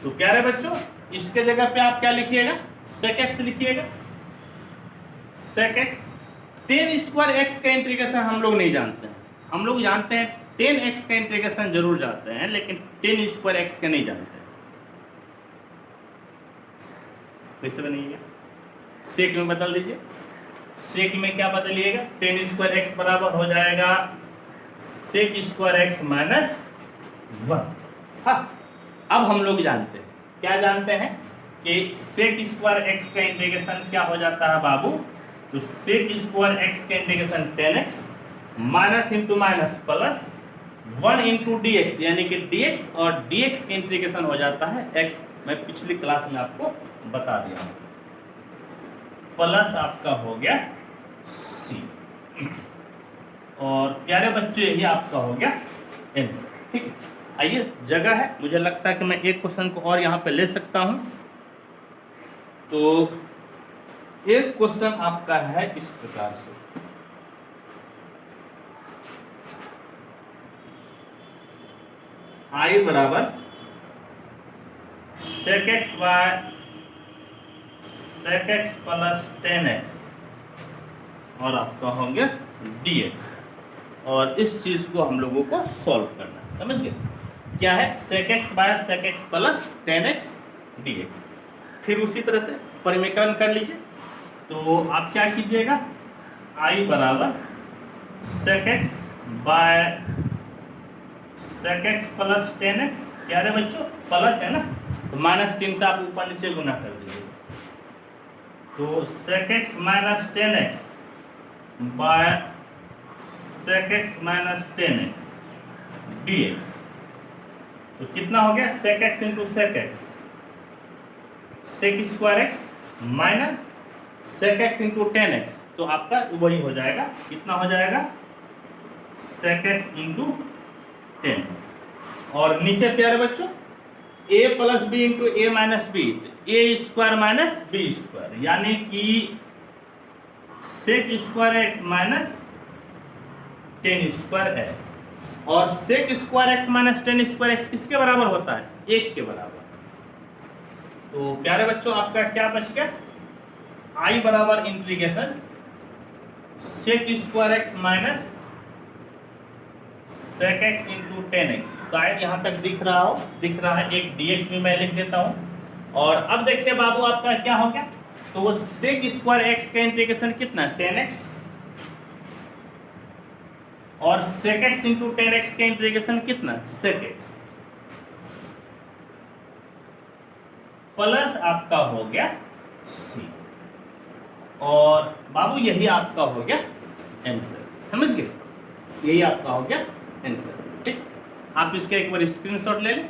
तो प्यारे बच्चों, इसके जगह पे आप क्या लिखिएगा, sec x लिखिएगा। sec x 10 स्क्वायर एक्स का इंटीग्रेशन हम लोग नहीं जानते हैं, हम लोग जानते हैं 10x का इंटीग्रेशन जरूर जानते हैं, लेकिन 10 स्क्वायर एक्स का नहीं जानते हैं। कैसे बनेगा, सेक में बदल दीजिए, सेक में क्या बदलिएगा, 10 स्क्वायर एक्स बराबर हो जाएगा सेक स्क्वायर एक्स माइनस 1। हाँ, अब हम लोग जानते हैं, क्या जानते हैं कि सेक स्क्वायर एक्स का इंटीग्रेशन क्या हो जाता है बाबू, तो सेक स्क्वायर एक्स का integration 10x minus into minus plus 1 into D x, यानी कि dx और dx का इंटीग्रेशन हो जाता है x। मैं पिछली क्लास में आपको बता दिया हूं, प्लस आपका हो गया c। और प्यारे बच्चों, यही आपका हो गया आंसर। ठीक है, आइए, जगह है, मुझे लगता है कि मैं एक क्वेश्चन को और यहाँ पे ले सकता हूँ। तो एक क्वेश्चन आपका है इस प्रकार से, आई बराबर sec x by sec x plus 10x और आपका हो गया dx, और इस चीज को हम लोगों को सॉल्व करना है, समझ गए, क्या है sec x by sec x plus 10x dx। फिर उसी तरह से परिमीकरण कर लीजिए, तो आप क्या कीजिएगा, i बराबर sec x by sec x plus 10x, क्या है बच्चों प्लस है ना, तो माइनस चिन्ह से आप ऊपर नीचे गुना कर दीजिए, तो sec x minus 10x by sec x minus 10x dx, तो कितना हो गया sec x into sec x, sec square x minus sec x into 10x, तो आपका वही हो जाएगा, कितना हो जाएगा sec x इंटू 10x। और नीचे प्यारे बच्चों a plus b into a minus b, a square minus b square, यानी कि sec square x minus 10 square x, और sec square x minus 10 square x किसके बराबर होता है, 1 के बराबर। तो प्यारे बच्चों, आपका क्या बच गया, i बराबर integration sec square x minus sec x into 10x, शायद यहां तक दिख रहा हो, दिख रहा है, एक dx भी मैं लिख देता हूं। और अब देखिए बाबू, आपका क्या हो गया, तो sec स्क्वायर x का इंटीग्रेशन कितना 10x, और sec x इंटू 10x का इंटीग्रेशन कितना sec x, प्लस आपका हो गया c। और बाबू यही आपका हो गया आंसर, समझ गए, यही आपका हो गया आंसर। ठीक। आप इसका एक बार स्क्रीनशॉट ले लें।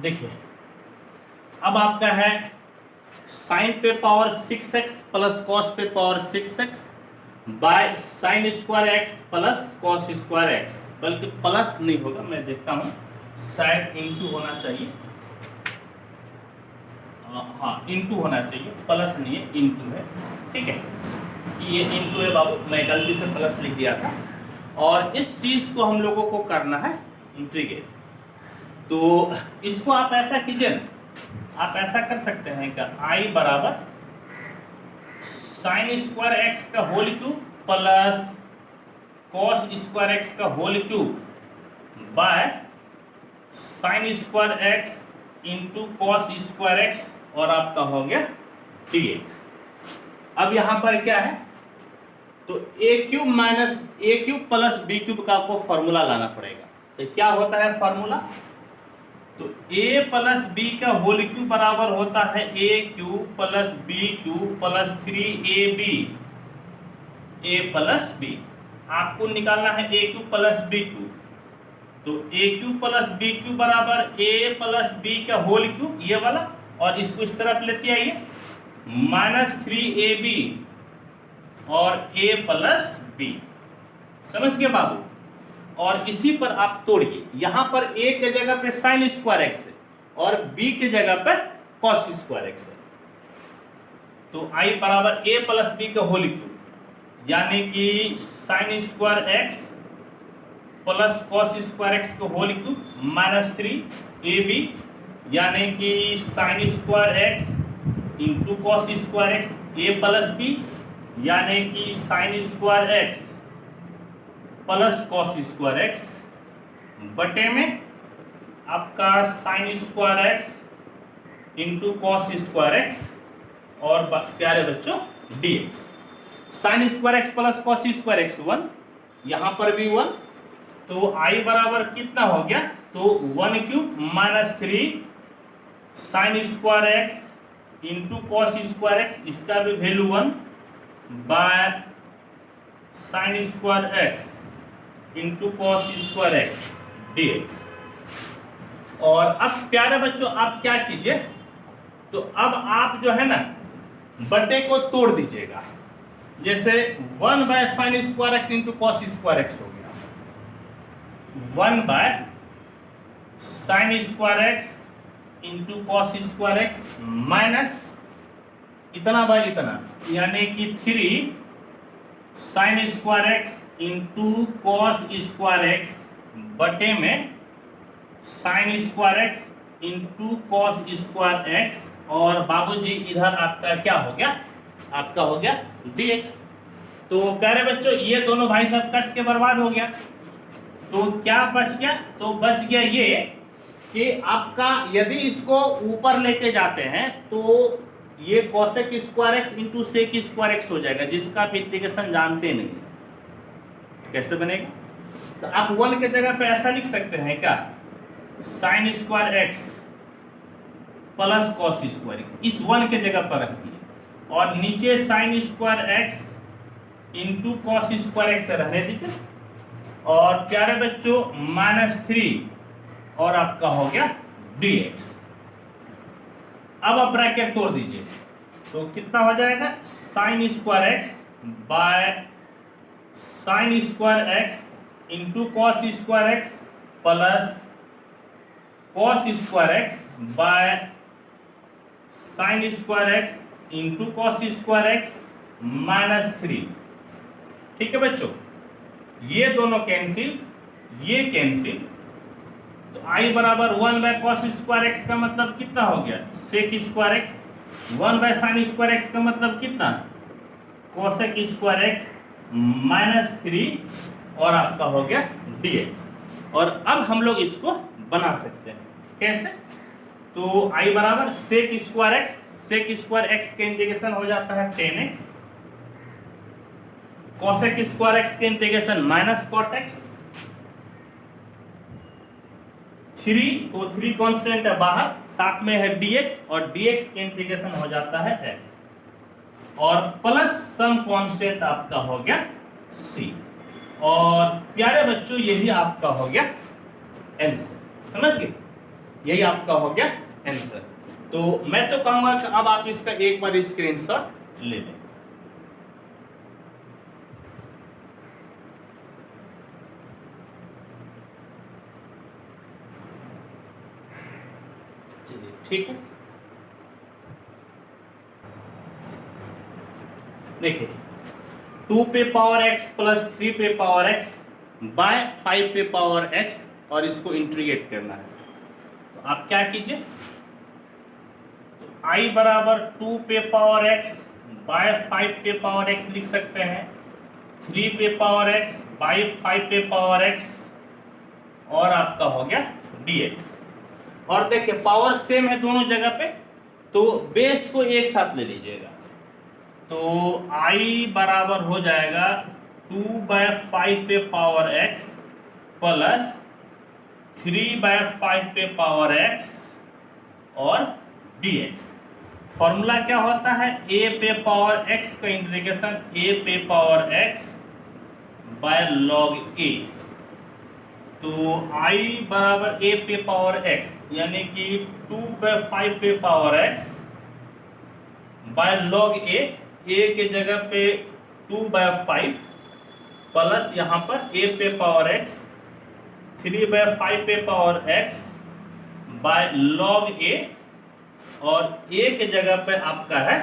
देखिए अब आपका है साइन पे पावर 6x प्लस कॉस पे power 6x bye sine square x plus cos square x, बल्कि प्लस नहीं होगा, मैं देखता हूं शायद इंटू होना चाहिए। हाँ इंटू होना चाहिए, प्लस नहीं है, इंटू है। ठीक है, ये इंटू है बाबू, मैं गलती से प्लस लिख दिया था। और इस चीज को हम लोगों को करना है इंटीग्रेट। तो इसको आप ऐसा कीजिए ना, आप ऐसा कर सकते हैं कि आई बराबर साइन स्क्वायर एक्स का whole cube plus cos square x का whole cube by sine square x into cos square x, और आपका हो गया dx। अब यहां पर क्या है, तो a cube minus A cube plus b cube का आपको फॉर्मूला लाना पड़ेगा। तो क्या होता है फॉर्मूला, तो a प्लस बी का होल क्यूब बराबर होता है a cube plus b cube plus 3ab a plus b. आपको निकालना है a cube plus b cube, तो a cube plus b cube बराबर a प्लस बी का होल क्यूब, ये वाला, और इसको इस तरफ लेते आइए माइनस 3ab और a प्लस बी। समझ गए बाबू। और इसी पर आप तोड़िए, यहां पर a के जगह पे साइन स्क्वायर एक्स है और b के जगह पर कॉस स्क्वायर एक्स है। तो i बराबर a प्लस बी का होल क्यूब, यानी कि sine square x plus cos square x का होल क्यूब माइनस 3ab, यानी कि sine square x into cos square x a plus b, यानी कि sine square x plus cos square x बटे में आपका sine square x into cos square x, और प्यारे बच्चों dx। Sine square x plus cos square x 1, यहां पर भी 1, तो i बराबर कितना हो गया, तो 1 cube minus 3 sign square x into cos square x, इसका भी value 1 by sine square x into cos square x dx। और अब प्यारे बच्चों आप क्या कीजिए, तो अब आप जो है ना बटे को तोड़ दीजिएगा। जैसे 1 by sine square x into cos square x हो गया, 1 by sine square x into cos square x minus इतना बाय इतना, यानी कि 3 sign square x into cos square x बटे में sign square x into cos square x, और बाबूजी इधर आपका क्या हो गया, आपका हो गया dx। तो प्यारे बच्चों ये दोनों भाई साहब कट के बर्बाद हो गया, तो क्या बच गया, तो बच गया ये कि आपका यदि इसको ऊपर लेके जाते हैं तो ये cosec square x into sec square x हो जाएगा, जिसका आप इंटीग्रेशन जानते नहीं है कैसे बनेगा। तो आप 1 के जगह पे ऐसा लिख सकते हैं क्या, sign square x plus cos square x, इस 1 के जगह पर रख दिए, और नीचे sign square x into cos square x रहने दीजिए, और प्यारे बच्चों माइनस 3 और आपका हो गया dx। अब आप ब्रैकेट तोड़ दीजिए, तो कितना हो जाएगा, sign square x bye sine square x into cos square x plus cos square x bye sine square x into cos square x minus 3। ठीक है बच्चों, ये दोनों कैंसिल, ये कैंसिल, तो i बराबर 1 बाय कॉस स्क्वायर एक्स का मतलब कितना हो गया, sec square x, 1 by sine square x का मतलब कितना, कोसेक स्क्वायर एक्स माइनस 3, और आपका हो गया dx। और अब हम लोग इसको बना सकते हैं कैसे, तो i बराबर sec square x, sec square x के इंटीग्रेशन हो जाता है 10x, कोसेक स्क्वायर एक्स के इंटीग्रेशन माइनस कॉट एक्स, 3 तो 3 कांस्टेंट है बाहर, साथ में है dx और dx के इंटीग्रेशन हो जाता है x और प्लस सम कांस्टेंट आपका हो गया c। और प्यारे बच्चों यही आपका हो गया आंसर, समझ गए? यही आपका हो गया आंसर। तो मैं तो कहूंगा कि अब आप इसका एक बार स्क्रीनशॉट ले लें। चलिए ठीक है, देखिए 2 पे पावर x प्लस 3 पे पावर x बाय 5 पे पावर x और इसको इंटीग्रेट करना है। तो आप क्या कीजिए, तो I बराबर 2 पे पावर x बाय 5 पे पावर x लिख सकते हैं, 3 पे पावर x बाय 5 पे पावर x और आपका हो गया dx। और देखिए पावर सेम है दोनों जगह पे, तो बेस को एक साथ ले लीजिएगा। तो I बराबर हो जाएगा 2/5 पे पावर x प्लस 3/5 पे पावर x और dx। फॉर्मूला क्या होता है, a पे पावर x का इंटीग्रेशन a पे power x by log a। तो I बराबर a पे पावर x यानी कि 2/5 पे power x by log a के जगह पे 2/5 प्लस यहाँ पर a पे पावर x 3/5 पे power x by log a और a के जगह पे आपका है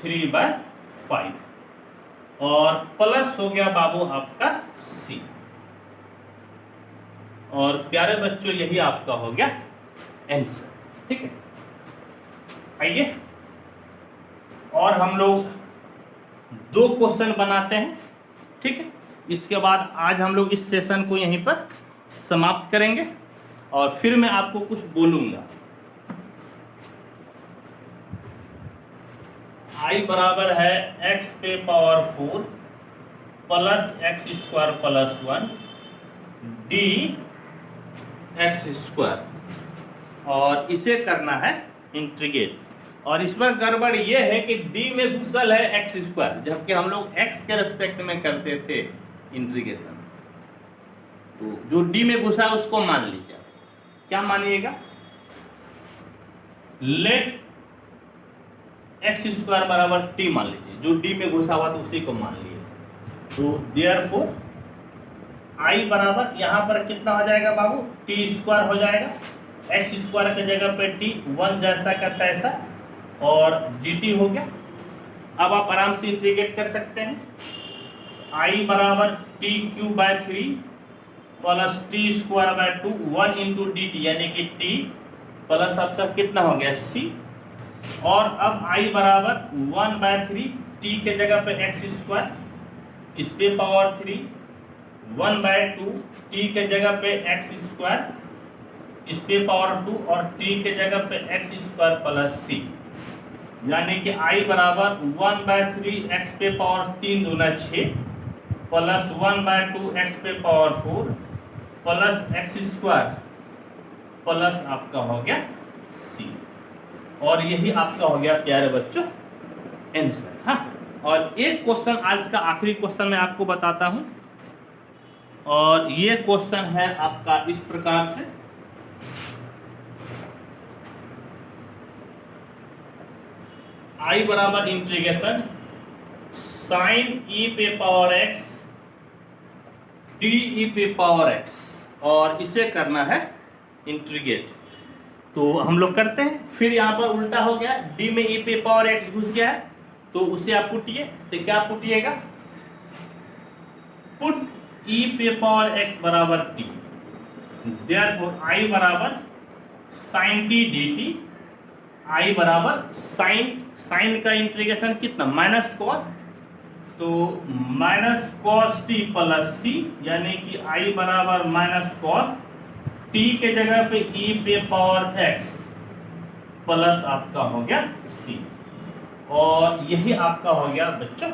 3/5 और प्लस हो गया बाबू आपका c। और प्यारे बच्चों यही आपका हो गया आंसर, ठीक है। आइए और हम लोग 2 क्वेश्चन बनाते हैं, ठीक है। इसके बाद आज हम लोग इस सेशन को यहीं पर समाप्त करेंगे और फिर मैं आपको कुछ बोलूंगा। I बराबर है x पे power 4 plus x square plus 1 d x square और इसे करना है इंटीग्रेट। और इस पर गड़बड़ ये है कि d में घुसल है x स्क्वायर, जबकि हम लोग x के रेस्पेक्ट में करते थे इंटीग्रेशन। तो जो d में घुसा है उसको मान लीजिए। क्या मानिएगा, लेट x स्क्वायर बराबर t मान लीजिए, जो d में घुसा हुआ तो उसी को मान लिए। तो देयरफॉर I बराबर यहाँ पर कितना हो जाएगा बाबू, t स्क्वायर हो जाएगा, x स्क्वायर की जगह पे t 1 जैसा का तैसा और dt हो गया। अब आप आराम से इंटीग्रेट कर सकते हैं। I बराबर t cube by 3 plus t square by 2 1 into dt यानी कि t प्लस आपका कितना हो गया c। और अब I बराबर 1/3 t के जगह पे x स्क्वायर, इस पे पावर 3 1/2 t के जगह पे x स्क्वायर, इस पे पावर 2 और t के जगह पे x स्क्वायर प्लस c। यानी कि I बराबर 1/3 x पे पावर 3 दूना 6 प्लस 1/2 x पे power 4 plus x square plus आपका हो गया c। और यही आपका हो गया प्यारे बच्चों आंसर। हाँ, और एक क्वेश्चन आज का आखिरी क्वेश्चन मैं आपको बताता हूं और ये क्वेश्चन है आपका इस प्रकार से। I बराबर इंटीग्रेशन साइन e पे पावर x डी ई पे पावर x और इसे करना है इंटीग्रेट। तो हम लोग करते हैं। फिर यहाँ पर उल्टा हो गया, d में e पे पावर x घुस गया है तो उसे आप पुटिए। तो क्या पुटिएगा, पुट e पे पावर x बराबर t, देयरफॉर I बराबर साइन t dt। I बराबर साइन का इंटीग्रेशन कितना, माइनस कॉस, तो minus cos t plus c यानी कि I बराबर माइनस कॉस t के जगह पे e पे पावर x प्लस आपका हो गया c। और यही आपका हो गया बच्चों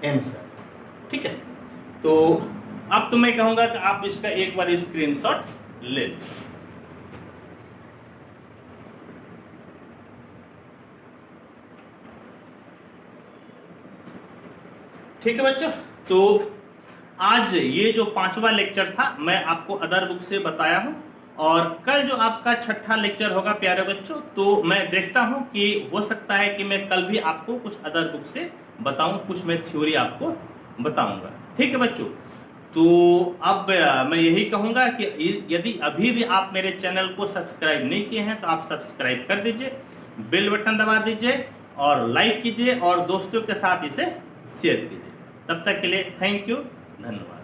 आंसर, ठीक है। तो अब तो मैं कहूंगा कि आप इसका एक बार स्क्रीनशॉट ले लें। ठीक है बच्चों, तो आज ये जो 5वां लेक्चर था मैं आपको अदर बुक से बताया हूं, और कल जो आपका 6ठा लेक्चर होगा प्यारे बच्चों, तो मैं देखता हूं कि हो सकता है कि मैं कल भी आपको कुछ अदर बुक से बताऊं, कुछ मैं थ्योरी आपको बताऊंगा। ठीक है बच्चों, तो अब मैं यही कहूंगा कि यदि अभी भी आप मेरे चैनल को सब्सक्राइब नहीं किए हैं तो आप सब्सक्राइब कर दीजिए, बेल बटन दबा दीजिए और लाइक कीजिए और दोस्तों के साथ इसे शेयर कीजिए। तब तक के लिए थैंक यू, धन्यवाद।